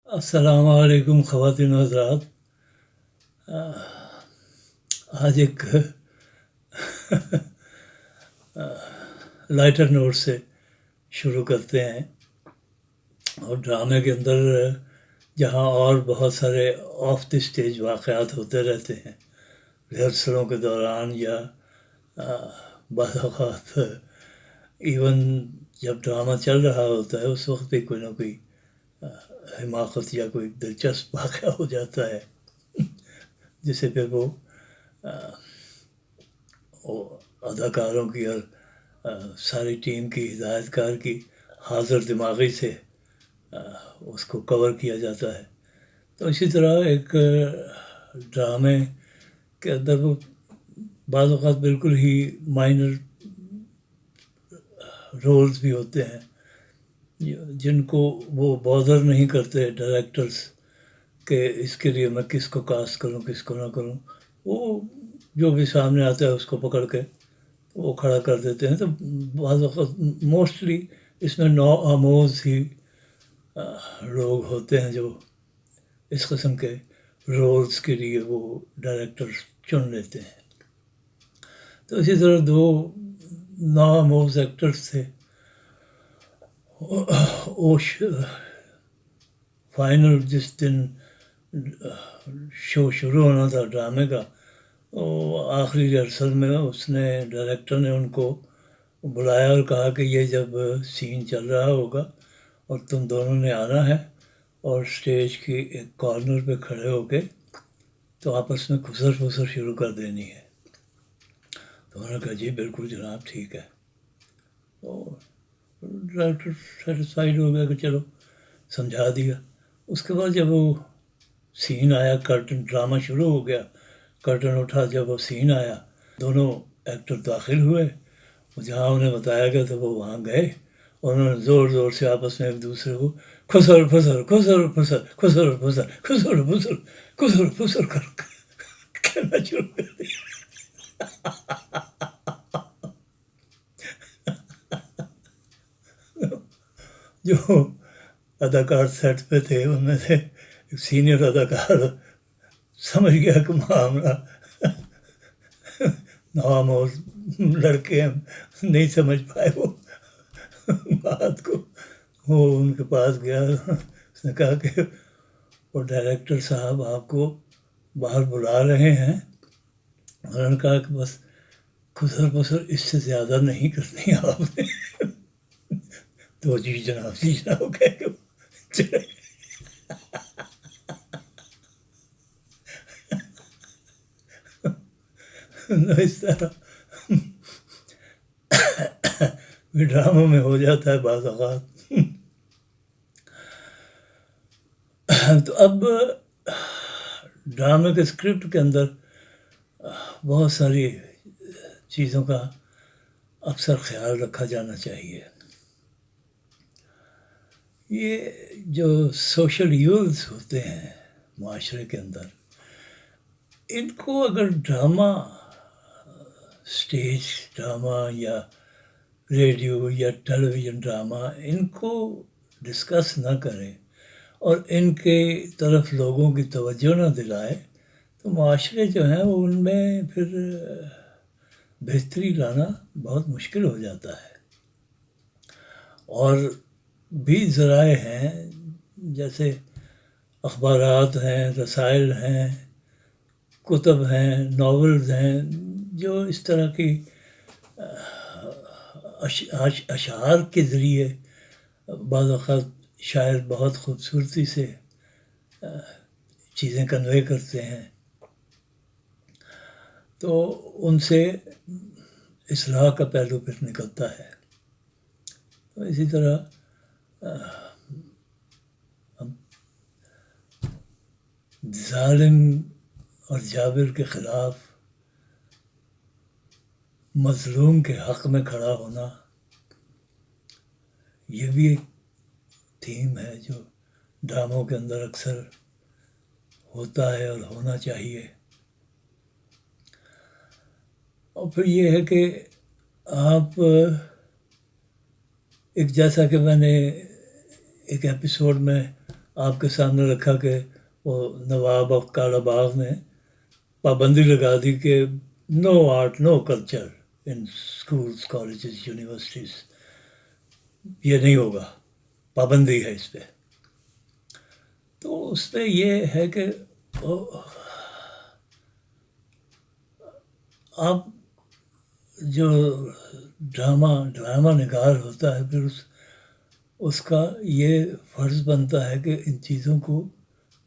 السلام علیکم خواتین و حضرات. آج ایک لائٹر نوٹ سے شروع کرتے ہیں. اور ڈرامے کے اندر جہاں اور بہت سارے آف دی اسٹیج واقعات ہوتے رہتے ہیں ریہرسلوں کے دوران یا بعض اوقات ایون جب ڈرامہ چل رہا ہوتا ہے اس وقت بھی کوئی نہ کوئی حماقت یا کوئی دلچسپ واقعہ ہو جاتا ہے جسے پھر وہ اداکاروں کی اور ساری ٹیم کی ہدایت کار کی حاضر دماغی سے اس کو کور کیا جاتا ہے. تو اسی طرح ایک ڈرامے کے اندر وہ بعض اوقات بالکل ہی مائنر رولز بھی ہوتے ہیں جن کو وہ بادر نہیں کرتے ڈائریکٹرز کہ اس کے لیے میں کس کو کاسٹ کروں کس کو نہ کروں. وہ جو بھی سامنے آتا ہے اس کو پکڑ کے وہ کھڑا کر دیتے ہیں. تو بعض وقت موسٹلی اس میں نو آموز ہی لوگ ہوتے ہیں جو اس قسم کے رولز کے لیے وہ ڈائریکٹر چن لیتے ہیں. تو اسی طرح دو نوآموز ایکٹرز تھے. فائنل جس دن شو شروع ہونا تھا ڈرامے کا آخری ریہرسل میں اس نے ڈائریکٹر نے ان کو بلایا اور کہا کہ یہ جب سین چل رہا ہوگا اور تم دونوں نے آنا ہے اور اسٹیج کی ایک کارنر پہ کھڑے ہو کے تو آپس میں خسر پھسر شروع کر دینی ہے. تو انہوں نے کہا جی بالکل جناب ٹھیک ہے. اور ڈائریکٹر سیٹسفائیڈ ہو گیا کہ چلو سمجھا دیا. اس کے بعد جب وہ سین آیا کرٹن ڈرامہ شروع ہو گیا کرٹن اٹھا جب وہ سین آیا دونوں ایکٹر داخل ہوئے جہاں انہیں بتایا گیا تھا وہ وہاں گئے اور انہوں نے زور زور سے آپس میں ایک دوسرے کو خسر پھسر خسر پھسر خسر پھسر خسر پھسر خسر پھسر کہنا شروع کر دیا. جو اداکار سیٹ پہ تھے ان میں سے ایک سینئر اداکار سمجھ گیا کہ معاملہ نوآموز لڑکے نہیں سمجھ پائے وہ بات کو. وہ ان کے پاس گیا اس نے کہا کہ وہ ڈائریکٹر صاحب آپ کو باہر بلا رہے ہیں. انہوں نے کہا کہ بس خسر پسر اس سے زیادہ نہیں کرنی آپ نے. تو جی جناب کہہ اس طرح ڈراموں میں ہو جاتا ہے بعض اوقات. تو اب ڈرامے کے اسکرپٹ کے اندر بہت ساری چیزوں کا اکثر خیال رکھا جانا چاہیے. یہ جو سوشل ایونٹس ہوتے ہیں معاشرے کے اندر ان کو اگر ڈرامہ اسٹیج ڈرامہ یا ریڈیو یا ٹیلی ویژن ڈرامہ ان کو ڈسکس نہ کریں اور ان کے طرف لوگوں کی توجہ نہ دلائے تو معاشرے جو ہیں وہ ان میں پھر بہتری لانا بہت مشکل ہو جاتا ہے. اور بھی ذرائع ہیں جیسے اخبارات ہیں رسائل ہیں کتب ہیں ناولز ہیں جو اس طرح کی اشعار کے ذریعے بعض اوقات شاعر بہت خوبصورتی سے چیزیں کنوے کرتے ہیں. تو ان سے اصلاح کا پہلو پھر نکلتا ہے. تو اسی طرح ظالم اور جابر کے خلاف مظلوم کے حق میں کھڑا ہونا یہ بھی ایک تھیم ہے جو ڈراموں کے اندر اکثر ہوتا ہے اور ہونا چاہیے. اور پھر یہ ہے کہ آپ ایک جیسا کہ میں نے ایک ایپیسوڈ میں آپ کے سامنے رکھا کہ وہ نواب آف کالا باغ نے پابندی لگا دی کہ no art no culture in schools colleges universities, یہ نہیں ہوگا، پابندی ہے اس پہ. تو اس پہ یہ ہے کہ آپ جو ڈرامہ نگار ہوتا ہے پھر اس کا یہ فرض بنتا ہے کہ ان چیزوں کو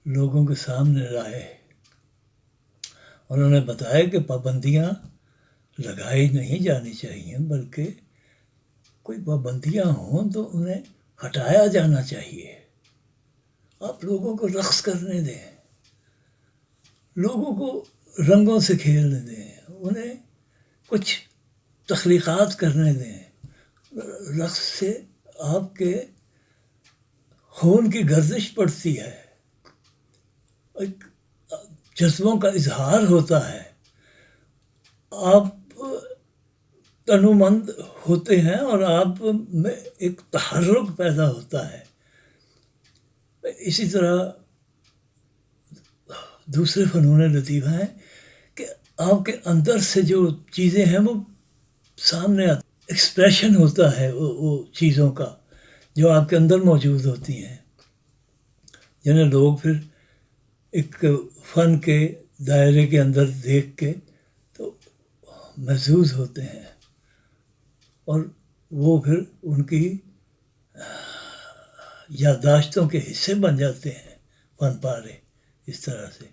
لوگوں کے سامنے لائے. انہوں نے بتایا کہ پابندیاں لگائی نہیں جانی چاہیے، بلکہ کوئی پابندیاں ہوں تو انہیں ہٹایا جانا چاہیے. آپ لوگوں کو رقص کرنے دیں، لوگوں کو رنگوں سے کھیلنے دیں، انہیں کچھ تخلیقات کرنے دیں. رقص سے آپ کے خون کی گردش بڑھتی ہے، ایک جذبوں کا اظہار ہوتا ہے، آپ تنومند ہوتے ہیں اور آپ میں ایک تحرک پیدا ہوتا ہے. اسی طرح دوسرے فنون لطیفہ ہیں کہ آپ کے اندر سے جو چیزیں ہیں وہ سامنے آتی، ایکسپریشن ہوتا ہے وہ چیزوں کا جو آپ کے اندر موجود ہوتی ہیں، جنہیں لوگ پھر ایک فن کے دائرے کے اندر دیکھ کے تو محظوظ ہوتے ہیں اور وہ پھر ان کی یادداشتوں کے حصے بن جاتے ہیں فن پارے اس طرح سے.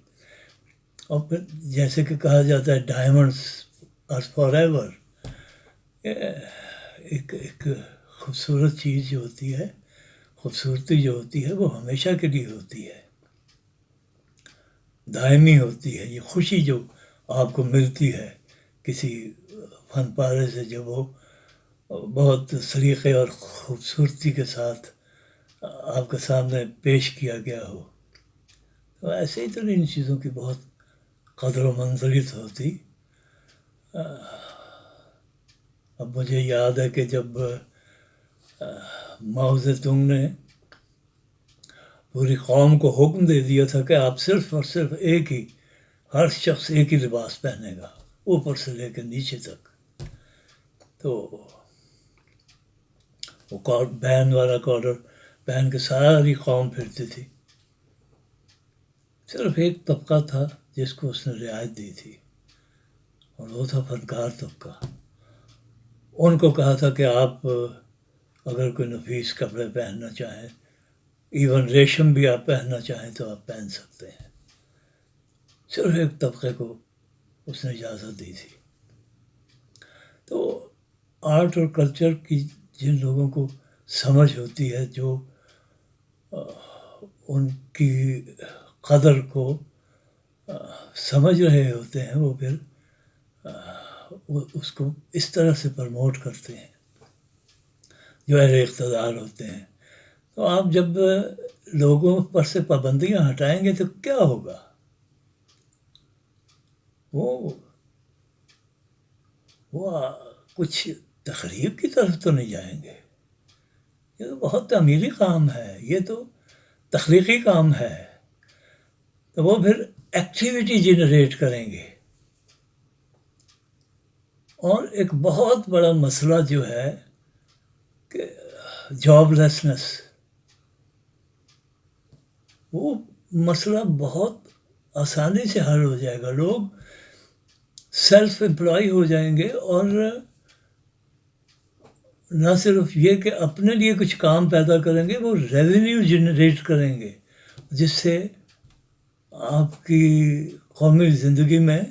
اور پھر جیسے کہ کہا جاتا ہے ڈائمنڈس آر فار ایور، ایک خوبصورت چیز جو ہوتی ہے، خوبصورتی جو ہوتی ہے وہ ہمیشہ کے لیے ہوتی ہے، دائمی ہوتی ہے. یہ خوشی جو آپ کو ملتی ہے کسی فن پارے سے جب وہ بہت سلیقے اور خوبصورتی کے ساتھ آپ کے سامنے پیش کیا گیا ہو، تو ایسے ہی تو ان چیزوں کی بہت قدر و منزلت ہوتی. اب مجھے یاد ہے کہ جب ماؤ زیدونگ نے پوری قوم کو حکم دے دیا تھا کہ آپ صرف اور صرف ایک ہی، ہر شخص ایک ہی لباس پہنے گا اوپر سے لے کے نیچے تک، تو وہ بین والا کالر پہن کے ساری قوم پھرتی تھی. صرف ایک طبقہ تھا جس کو اس نے رعایت دی تھی اور وہ تھا فنکار طبقہ. ان کو کہا تھا کہ آپ اگر کوئی نفیس کپڑے پہننا چاہیں، ایون ریشم بھی آپ پہننا چاہیں تو آپ پہن سکتے ہیں. صرف ایک طبقے کو اس نے اجازت دی تھی. تو آرٹ اور کلچر کی جن لوگوں کو سمجھ ہوتی ہے، جو ان کی قدر کو سمجھ رہے ہوتے ہیں، وہ پھر اس کو اس طرح سے پروموٹ کرتے ہیں جو اہل اقتدار ہوتے ہیں. تو آپ جب لوگوں پر سے پابندیاں ہٹائیں گے تو کیا ہوگا؟ وہ کچھ تخریب کی طرف تو نہیں جائیں گے. یہ تو بہت تعمیری کام ہے، یہ تو تخلیقی کام ہے. تو وہ پھر ایکٹیویٹی جنریٹ کریں گے. اور ایک بہت بڑا مسئلہ جو ہے کہ جاب لیسنس، وہ مسئلہ بہت آسانی سے حل ہو جائے گا. لوگ سیلف امپلائی ہو جائیں گے اور نہ صرف یہ کہ اپنے لیے کچھ کام پیدا کریں گے، وہ ریونیو جنریٹ کریں گے، جس سے آپ کی قومی زندگی میں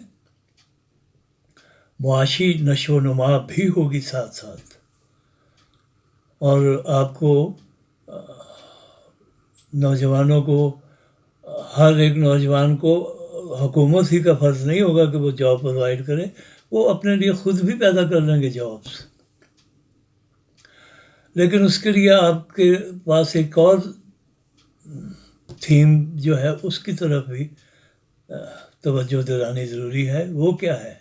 معاشی نشو و نما بھی ہوگی ساتھ ساتھ. اور آپ کو نوجوانوں کو، ہر ایک نوجوان کو حکومت ہی کا فرض نہیں ہوگا کہ وہ جاب پرووائڈ کرے، وہ اپنے لیے خود بھی پیدا کر لیں گے جابس. لیکن اس کے لیے آپ کے پاس ایک اور تھیم جو ہے اس کی طرف بھی توجہ دلانی ضروری ہے. وہ کیا ہے؟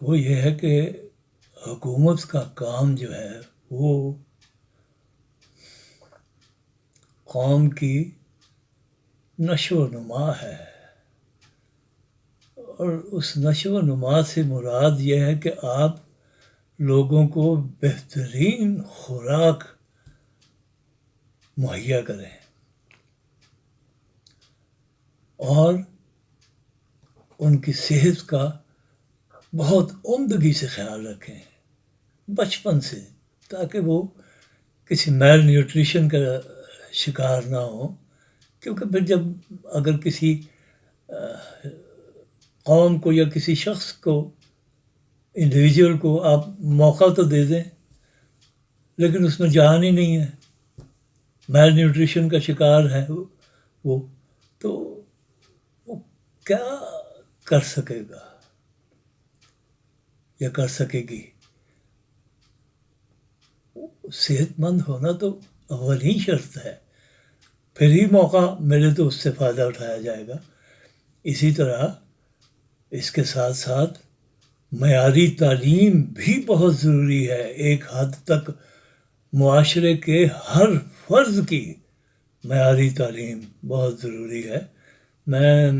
وہ یہ ہے کہ حکومت کا کام جو ہے وہ قوم کی نشو و نما ہے، اور اس نشو و نما سے مراد یہ ہے کہ آپ لوگوں کو بہترین خوراک مہیا کریں اور ان کی صحت کا بہت عمدگی سے خیال رکھیں بچپن سے، تاکہ وہ کسی میل نیوٹریشن کا شکار نہ ہو. کیونکہ پھر جب اگر کسی قوم کو یا کسی شخص کو، انڈیویجول کو آپ موقع تو دے دیں لیکن اس میں جان ہی نہیں ہے، میل نیوٹریشن کا شکار ہے وہ، تو وہ کیا کر سکے گا یا کر سکے گی؟ صحت مند ہونا تو اولین شرط ہے، پھر ہی موقع ملے تو اس سے فائدہ اٹھایا جائے گا. اسی طرح اس کے ساتھ ساتھ معیاری تعلیم بھی بہت ضروری ہے. ایک حد تک معاشرے کے ہر فرد کی معیاری تعلیم بہت ضروری ہے. میں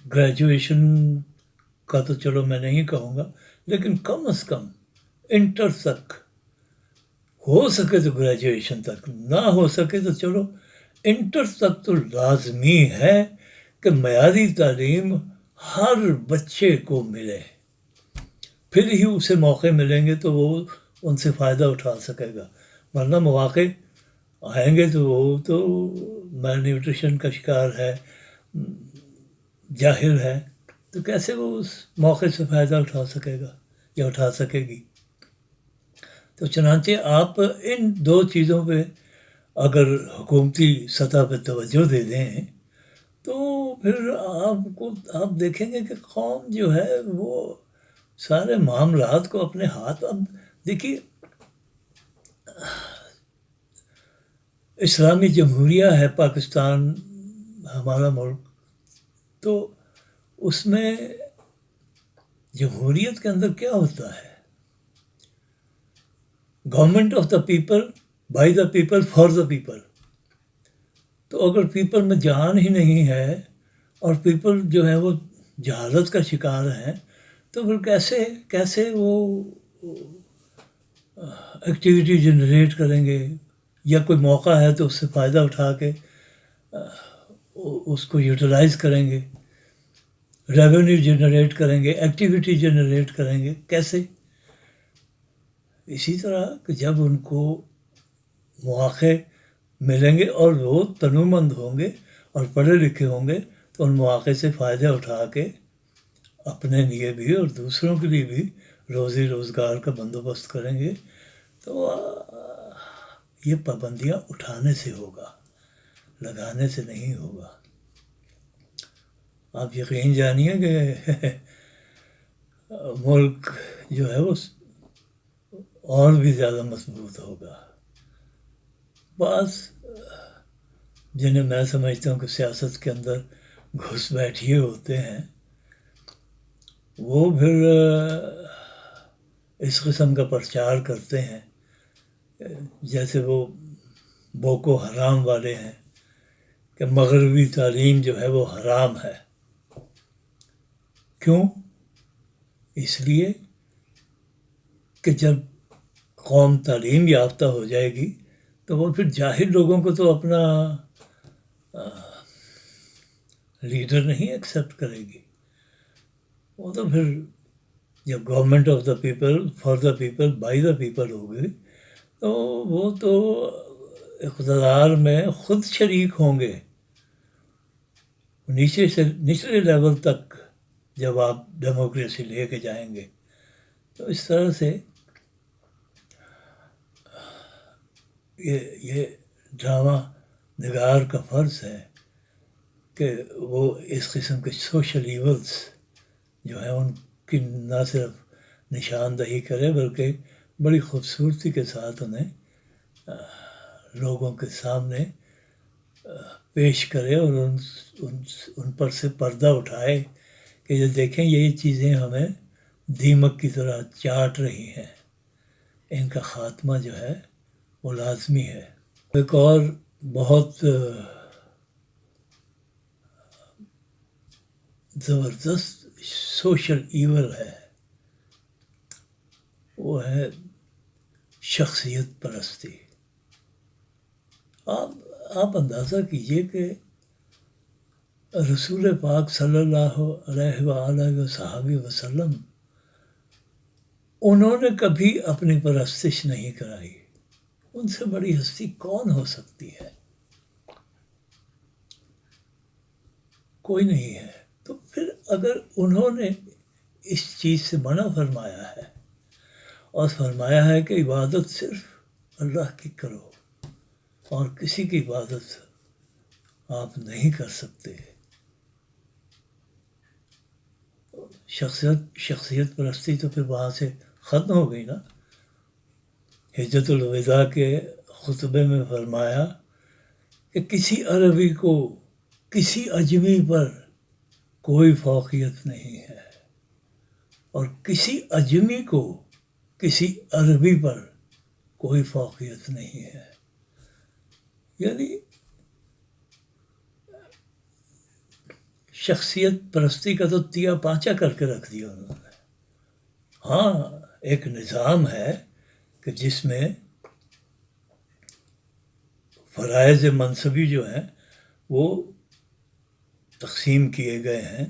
گریجویشن کا تو چلو میں نہیں کہوں گا، لیکن کم از کم انٹر تک، ہو سکے تو گریجویشن تک، نہ ہو سکے تو چلو انٹر تک تو لازمی ہے کہ معیاری تعلیم ہر بچے کو ملے. پھر ہی اسے موقع ملیں گے تو وہ ان سے فائدہ اٹھا سکے گا، ورنہ مواقع آئیں گے تو وہ تو میل نیوٹریشن کا شکار ہے، جاہل ہے، تو کیسے وہ اس موقع سے فائدہ اٹھا سکے گا یا اٹھا سکے گی؟ تو چنانچہ آپ ان دو چیزوں پہ اگر حکومتی سطح پہ توجہ دے دیں تو پھر آپ دیکھیں گے کہ قوم جو ہے وہ سارے معاملات کو اپنے ہاتھ. اب دیکھیے، اسلامی جمہوریہ ہے پاکستان ہمارا ملک، تو اس میں جمہوریت کے اندر کیا ہوتا ہے؟ Government of the people, by the people, for the people. تو اگر پیپل میں جان ہی نہیں ہے اور پیپل جو ہے وہ جہالت کا شکار ہیں، تو پھر کیسے وہ ایکٹیویٹی جنریٹ کریں گے، یا کوئی موقع ہے تو اس سے فائدہ اٹھا کے اس کو یوٹیلائز کریں گے، ریونیو جنریٹ کریں گے، ایکٹیویٹی جنریٹ کریں گے، کیسے؟ اسی طرح کہ جب ان کو مواقع ملیں گے اور وہ تنومند ہوں گے اور پڑھے لکھے ہوں گے تو ان مواقع سے فائدہ اٹھا کے اپنے لیے بھی اور دوسروں کے لیے بھی روزی روزگار کا بندوبست کریں گے. تو یہ پابندیاں اٹھانے سے ہوگا، لگانے سے نہیں ہوگا. آپ یقین جانیے کہ ملک جو ہے وہ اور بھی زیادہ مضبوط ہوگا. بعض جنہیں میں سمجھتا ہوں کہ سیاست کے اندر گھس بیٹھے ہوتے ہیں، وہ پھر اس قسم کا پرچار کرتے ہیں جیسے وہ بوکو حرام والے ہیں کہ مغربی تعلیم جو ہے وہ حرام ہے. کیوں؟ اس لیے کہ جب قوم تعلیم یافتہ ہو جائے گی تو وہ پھر جاہل لوگوں کو تو اپنا لیڈر نہیں ایکسیپٹ کرے گی. وہ تو پھر جب government of the people, for the people, by the people ہوگی تو وہ تو اقتدار میں خود شریک ہوں گے. نیچے سے نچلے لیول تک جب آپ ڈیموکریسی لے کے جائیں گے تو اس طرح سے یہ ڈرامہ نگار کا فرض ہے کہ وہ اس قسم کے سوشل ایولز جو ہیں ان کی نہ صرف نشاندہی کرے بلکہ بڑی خوبصورتی کے ساتھ انہیں لوگوں کے سامنے پیش کرے اور ان پر سے پردہ اٹھائے کہ یہ دیکھیں یہ چیزیں ہمیں دیمک کی طرح چاٹ رہی ہیں، ان کا خاتمہ جو ہے وہ لازمی ہے. ایک اور بہت زبردست سوشل ایول ہے، وہ ہے شخصیت پرستی۔ آپ اندازہ کیجئے کہ رسول پاک صلی اللہ علیہ وآلہ وصحبہ وسلم انہوں نے کبھی اپنی پرستش نہیں کرائی، ان سے بڑی ہستی کون ہو سکتی ہے؟ کوئی نہیں ہے۔ تو پھر اگر انہوں نے اس چیز سے منع فرمایا ہے اور فرمایا ہے کہ عبادت صرف اللہ کی کرو اور کسی کی عبادت آپ نہیں کر سکتے، شخصیت پرستی تو پھر وہاں سے ختم ہو گئی نا۔ حجت الوداع کے خطبے میں فرمایا کہ کسی عربی کو کسی اجمی پر کوئی فوقیت نہیں ہے اور کسی اجمی کو کسی عربی پر کوئی فوقیت نہیں ہے۔ یعنی شخصیت پرستی کا تو تیا پانچا کر کے رکھ دیا انہوں نے۔ ہاں ایک نظام ہے کہ جس میں فرائض منصبی جو ہیں وہ تقسیم کیے گئے ہیں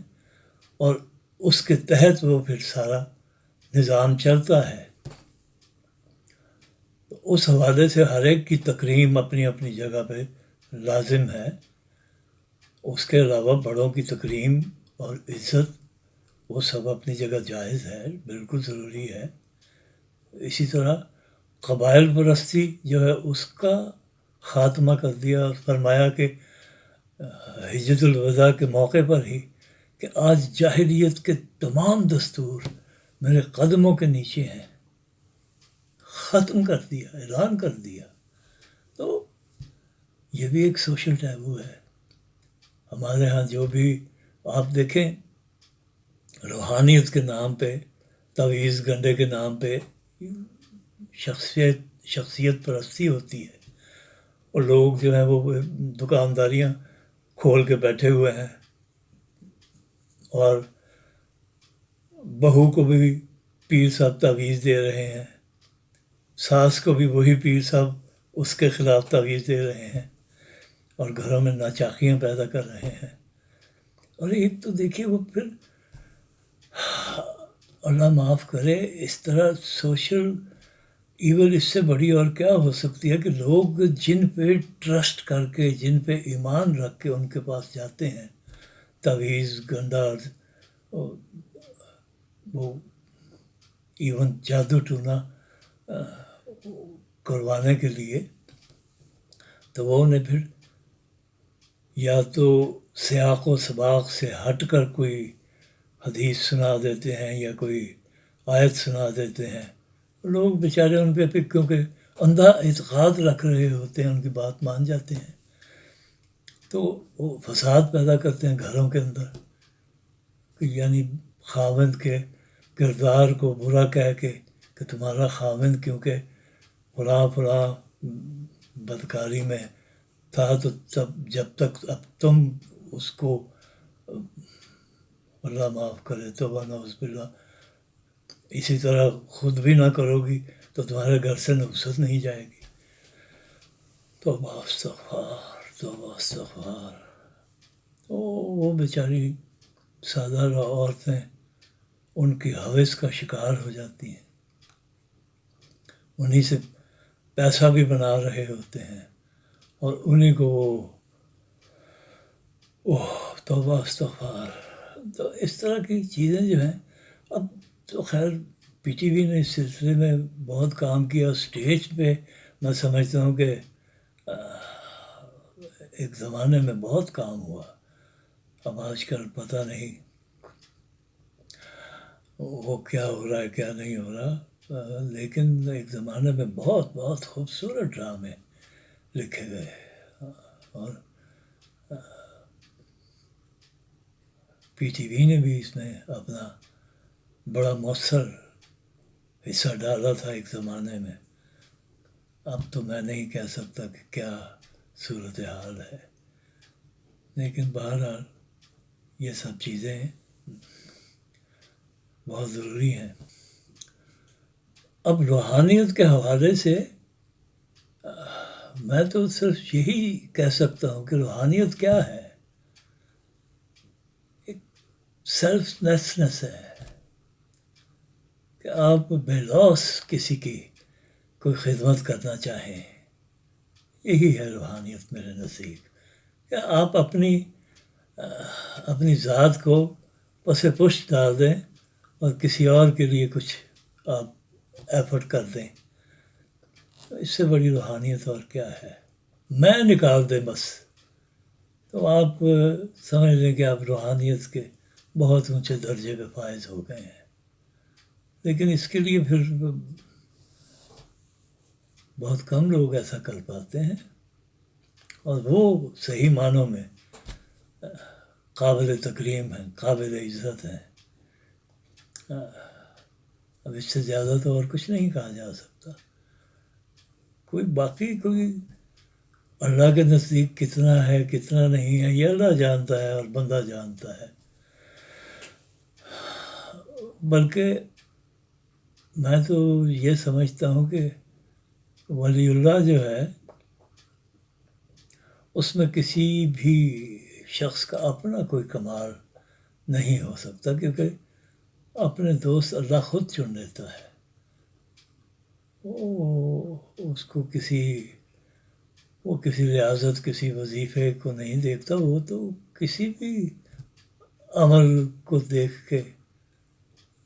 اور اس کے تحت وہ پھر سارا نظام چلتا ہے۔ اس حوالے سے ہر ایک کی تکریم اپنی اپنی جگہ پہ لازم ہے، اس کے علاوہ بڑوں کی تکریم اور عزت وہ سب اپنی جگہ جائز ہے، بالکل ضروری ہے۔ اسی طرح قبائل پرستی جو ہے اس کا خاتمہ کر دیا اور فرمایا کہ حجت الوداع کے موقع پر ہی کہ آج جاہلیت کے تمام دستور میرے قدموں کے نیچے ہیں، ختم کر دیا، اعلان کر دیا۔ تو یہ بھی ایک سوشل ٹیبو ہے۔ ہمارے ہاں جو بھی آپ دیکھیں روحانیت کے نام پہ، تعویذ گنڈے کے نام پہ شخصیت پرستی ہوتی ہے، اور لوگ جو ہیں وہ دکانداریاں کھول کے بیٹھے ہوئے ہیں اور بہو کو بھی پیر صاحب تعویذ دے رہے ہیں، ساس کو بھی وہی پیر صاحب اس کے خلاف تعویذ دے رہے ہیں اور گھروں میں ناچاقیاں پیدا کر رہے ہیں۔ اور ایک تو دیکھیے وہ پھر اللہ معاف کرے اس طرح سوشل ایول اس سے بڑی اور کیا ہو سکتی ہے کہ لوگ جن پہ ٹرسٹ کر کے، جن پہ ایمان رکھ کے ان کے پاس جاتے ہیں تعویذ گنڈا، وہ ایون جادو ٹونا کروانے کے لیے، تو وہ انہیں پھر یا تو سیاق و سباق سے ہٹ کر کوئی حدیث سنا دیتے ہیں یا کوئی آیت سنا دیتے ہیں۔ لوگ بیچارے ان پہ کیونکہ اندھا اعتقاد رکھ رہے ہوتے ہیں ان کی بات مان جاتے ہیں، تو وہ فساد پیدا کرتے ہیں گھروں کے اندر، یعنی خاوند کے کردار کو برا کہہ کے کہ تمہارا خاوند کیونکہ فلاں بدکاری میں تھا تو جب تک اب تم اس کو اللہ معاف کرے توبہ نعوذ باللہ اسی طرح خود بھی نہ کرو گی تو تمہارے گھر سے نفست نہیں جائے گی۔ توبہ استغفار۔ وہ بیچاری سادہ عورتیں ان کی ہوس کا شکار ہو جاتی ہیں، انہی سے پیسہ بھی بنا رہے ہوتے ہیں اور انہی کو وہ توبہ استغفار۔ تو اس طرح کی چیزیں جو ہیں، اب تو خیر پی ٹی وی نے اس سلسلے میں بہت کام کیا، اسٹیج پہ میں سمجھتا ہوں کہ ایک زمانے میں بہت کام ہوا، اب آج کل پتہ نہیں وہ کیا ہو رہا ہے کیا نہیں ہو رہا، لیکن ایک زمانے میں بہت خوبصورت ڈرامے لکھے گئے اور پی ٹی وی نے بھی اس میں اپنا بڑا مؤثر حصہ ڈالا تھا ایک زمانے میں۔ اب تو میں نہیں کہہ سکتا کہ کیا صورتحال ہے، لیکن بہرحال یہ سب چیزیں بہت ضروری ہیں۔ اب روحانیت کے حوالے سے میں تو صرف یہی کہہ سکتا ہوں کہ روحانیت کیا ہے؟ ایک سیلف لیسنس ہے کہ آپ بے لوث کسی کی کوئی خدمت کرنا چاہیں، یہی ہے روحانیت میرے نزدیک، کہ آپ اپنی ذات کو پس پشت ڈال دیں اور کسی اور کے لیے کچھ آپ ایفرٹ کر دیں، اس سے بڑی روحانیت اور کیا ہے؟ میں نکال دیں بس تو آپ سمجھ لیں کہ آپ روحانیت کے بہت اونچے درجے پہ فائز ہو گئے ہیں، لیکن اس کے لیے پھر بہت کم لوگ ایسا کر پاتے ہیں، اور وہ صحیح معنوں میں قابل تکریم ہیں، قابل عزت ہیں۔ اب اس سے زیادہ تو اور کچھ نہیں کہا جا سکتا۔ کوئی اللہ کے نزدیک کتنا ہے کتنا نہیں ہے یہ اللہ جانتا ہے اور بندہ جانتا ہے، بلکہ میں تو یہ سمجھتا ہوں کہ ولی اللہ جو ہے اس میں کسی بھی شخص کا اپنا کوئی کمال نہیں ہو سکتا، کیونکہ اپنے دوست اللہ خود چن لیتا ہے۔ اس کو وہ کسی ریاضت کسی وظیفے کو نہیں دیکھتا، وہ تو کسی بھی عمل کو دیکھ کے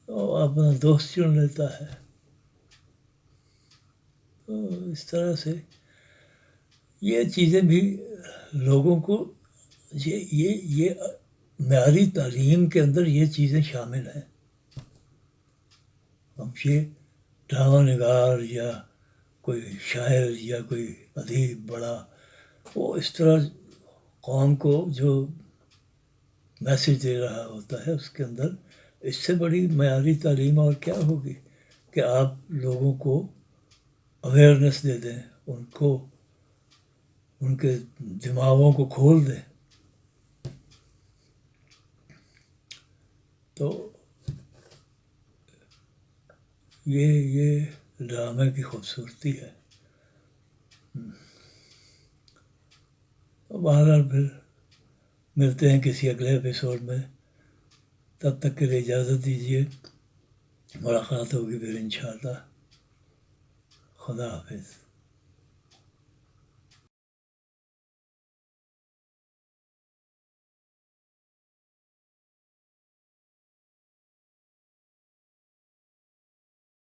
اپنا دوست چن لیتا ہے۔ تو اس طرح سے یہ چیزیں بھی لوگوں کو یہ معیاری تعلیم کے اندر یہ چیزیں شامل ہیں۔ ہم یہ ڈرامہ نگار یا کوئی شاعر یا کوئی ادیب بڑا وہ اس طرح قوم کو جو میسج دے رہا ہوتا ہے اس کے اندر اس سے بڑی معیاری تعلیم اور کیا ہوگی کہ آپ لوگوں کو اویئرنیس دے دیں، ان کے دماغوں کو کھول دیں۔ تو یہ ڈرامے کی خوبصورتی ہے۔ بہرحال پھر ملتے ہیں کسی اگلے ایپیسوڈ میں، تب تک کے لیے اجازت دیجیے، ملاقات ہوگی پھر انشاءاللہ۔ خدا حافظ۔